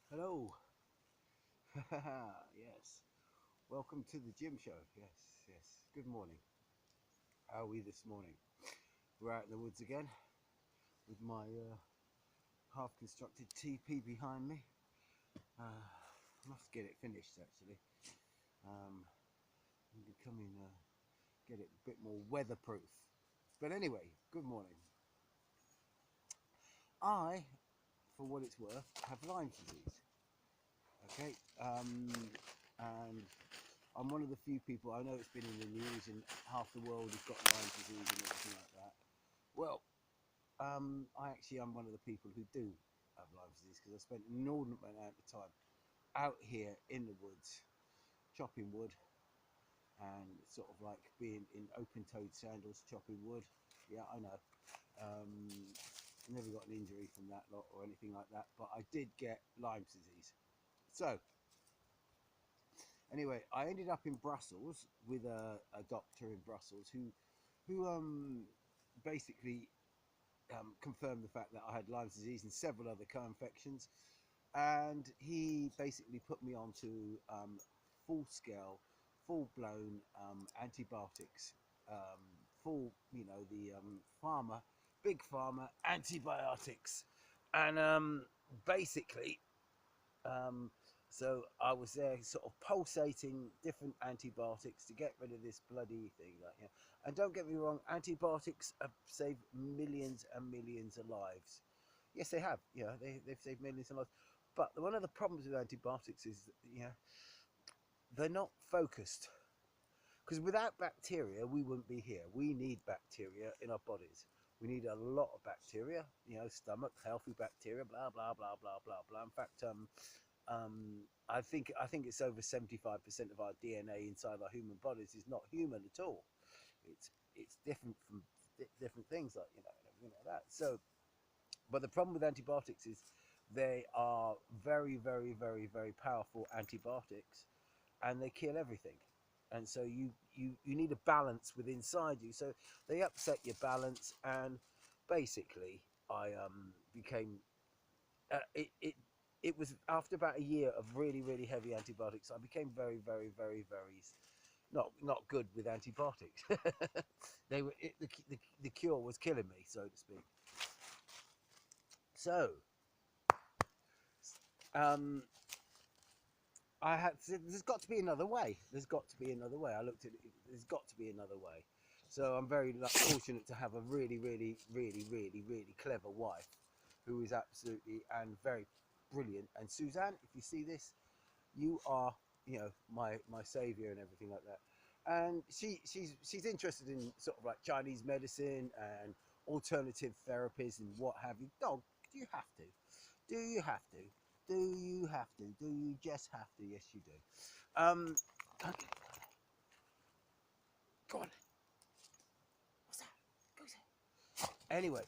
Hello. Yes. Welcome to the gym show. Yes, yes. Good morning. How are we this morning? We're out in the woods again with my half constructed TP behind me. I must get it finished actually. Um, I'm becoming get it a bit more weatherproof. But anyway, good morning. I, for what it's worth, have Lyme disease. Okay. And I'm one of the few people, I know it's been in the news and half the world has got Lyme disease and everything like that. Well, I actually am one of the people who do have Lyme disease because I spent an inordinate amount of time out here in the woods chopping wood and sort of like being in open-toed sandals chopping wood. Yeah, I know. Um, Never got an injury from that lot or anything like that, but I did get Lyme disease. So anyway, I ended up in Brussels with a doctor in Brussels who basically confirmed the fact that I had Lyme disease and several other co-infections, and he basically put me onto full-scale, full-blown antibiotics, full, the pharma, big pharma antibiotics, and basically um, so I was there sort of pulsating different antibiotics to get rid of this bloody thing. Like, yeah. And don't get me wrong, antibiotics have saved millions and millions of lives. Yes, they have. Yeah, they've saved millions of lives. But one of the problems with antibiotics is that, they're not focused. Because without bacteria, we wouldn't be here. We need bacteria in our bodies. We need a lot of bacteria, stomach, healthy bacteria, blah, blah, blah, blah, blah, blah. In fact, I think it's over 75% of our DNA inside our human bodies is not human at all. It's different from different things like and everything like that. So, but the problem with antibiotics is they are very, very, very, very powerful antibiotics, and they kill everything. And so you need a balance with inside you. So they upset your balance, and basically I became it was after about a year of really, really heavy antibiotics, I became very, very, very, very not good with antibiotics. The cure was killing me, so to speak. So um, I had there's got to be another way. There's got to be another way. I looked at it. There's got to be another way. So I'm very fortunate to have a really, really, really, really, really clever wife, who is absolutely and very brilliant. And Suzanne, if you see this, you are, my savior and everything like that. And she's interested in sort of like Chinese medicine and alternative therapies and what have you. Dog, do you have to? Do you have to? Do you have to? Do you just have to? Yes, you do. Okay, go on. What's that? Go say. Anyway,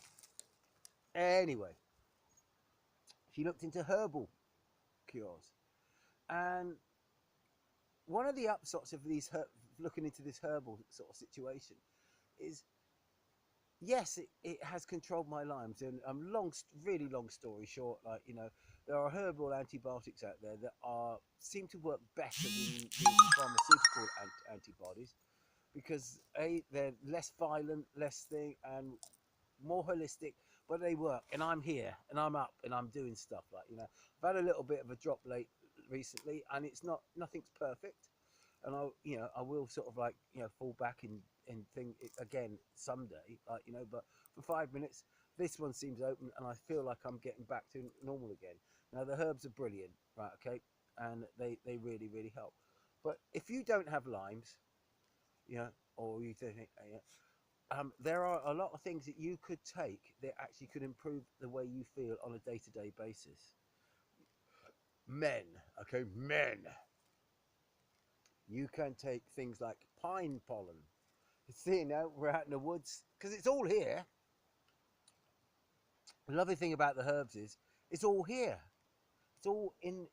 she looked into herbal cures, and one of the upshots of looking into this herbal sort of situation is, yes, it has controlled my limes. And really long story short, like, there are herbal antibiotics out there that seem to work better than the pharmaceutical antibodies, because they're less violent, less thing, and more holistic, but they work. And I'm here, and I'm up, and I'm doing stuff like, I've had a little bit of a drop late recently, and nothing's perfect, and I will sort of like, fall back and think it again someday, like, but for 5 minutes, this one seems open, and I feel like I'm getting back to normal again. Now the herbs are brilliant, right? Okay, and they really, really help. But if you don't have limes, or you don't, there are a lot of things that you could take that actually could improve the way you feel on a day-to-day basis. Men, okay, men, you can take things like pine pollen. See, we're out in the woods because it's all here. The lovely thing about the herbs is it's all here. It's all in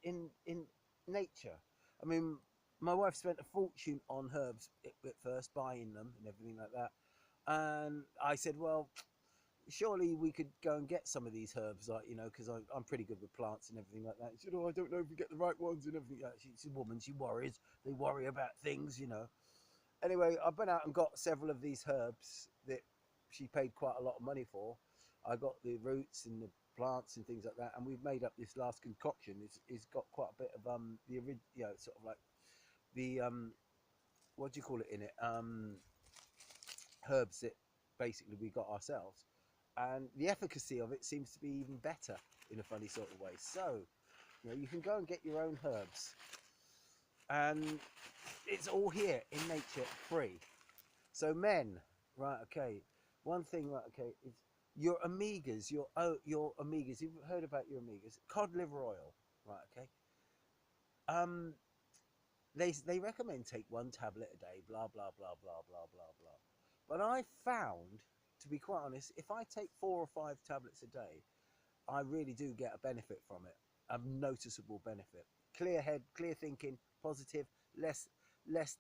nature. I mean, my wife spent a fortune on herbs at first, buying them and everything like that. And I said, well, surely we could go and get some of these herbs, like, because I'm pretty good with plants and everything like that. She said, oh, I don't know if we get the right ones and everything. She's a woman, she worries. They worry about things. Anyway, I've been out and got several of these herbs that she paid quite a lot of money for. I got the roots and the plants and things like that, and we've made up this last concoction. It's got quite a bit of the original, sort of like the what do you call it in it? Herbs that basically we got ourselves, and the efficacy of it seems to be even better in a funny sort of way. So, you can go and get your own herbs, and it's all here in nature, free. So, men, right? Okay. One thing, right? Okay, is your omegas. Your omegas. You've heard about your omegas? Cod liver oil, right? Okay. Um, they recommend take 1 tablet a day. Blah blah blah blah blah blah blah. But I found, to be quite honest, if I take 4 or 5 tablets a day, I really do get a benefit from it, a noticeable benefit. Clear head, clear thinking, positive, less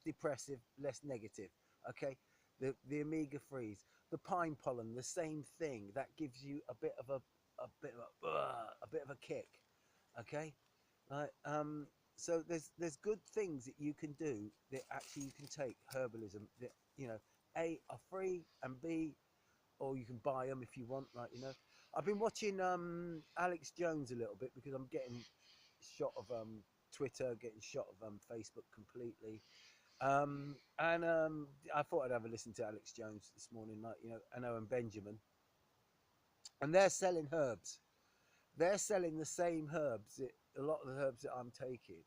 depressive, less negative. Okay, the omega threes, the pine pollen, the same thing. That gives you a bit of a bit of a kick. Okay, like so there's good things that you can do that actually you can take herbalism that A are free, and B, or you can buy them if you want. Like I've been watching Alex Jones a little bit because I'm getting shot of Twitter, getting shot of Facebook completely. And I thought I'd have a listen to Alex Jones this morning, like and Owen Benjamin, and they're selling herbs. They're selling the same herbs that a lot of the herbs that I'm taking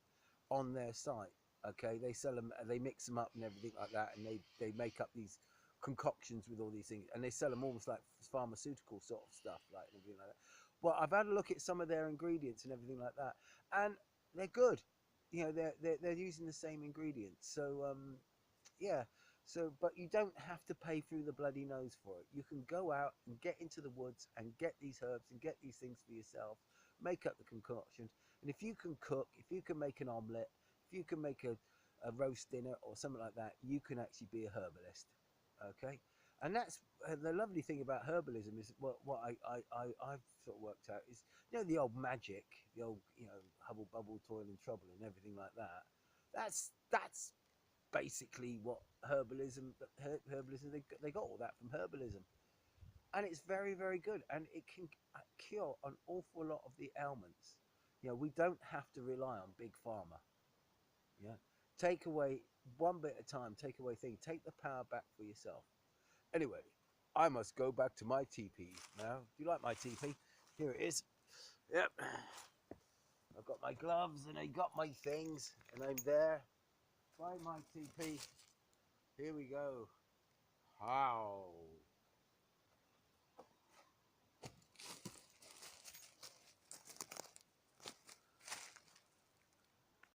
on their site. Okay, they sell them, they mix them up and everything like that, and they make up these concoctions with all these things, and they sell them almost like pharmaceutical sort of stuff, like everything like that. But I've had a look at some of their ingredients and everything like that, and they're good. They're using the same ingredients, so yeah. So, but you don't have to pay through the bloody nose for it. You can go out and get into the woods and get these herbs and get these things for yourself. Make up the concoctions, and if you can cook, if you can make an omelette, if you can make a roast dinner or something like that, you can actually be a herbalist. Okay, and that's the lovely thing about herbalism is what I've sort of worked out is the old magic, the old hubble bubble, toil and trouble, and everything like that. That's basically what herbalism they got all that from herbalism, and it's very very good, and it can cure an awful lot of the ailments. We don't have to rely on big pharma. Yeah, take away one bit at a time, take away things, take the power back for yourself. Anyway, I must go back to my teepee now. Do you like my teepee? Here it is. Yep, I've got my gloves and I got my things, and I'm there. Try my teepee. Here we go. How?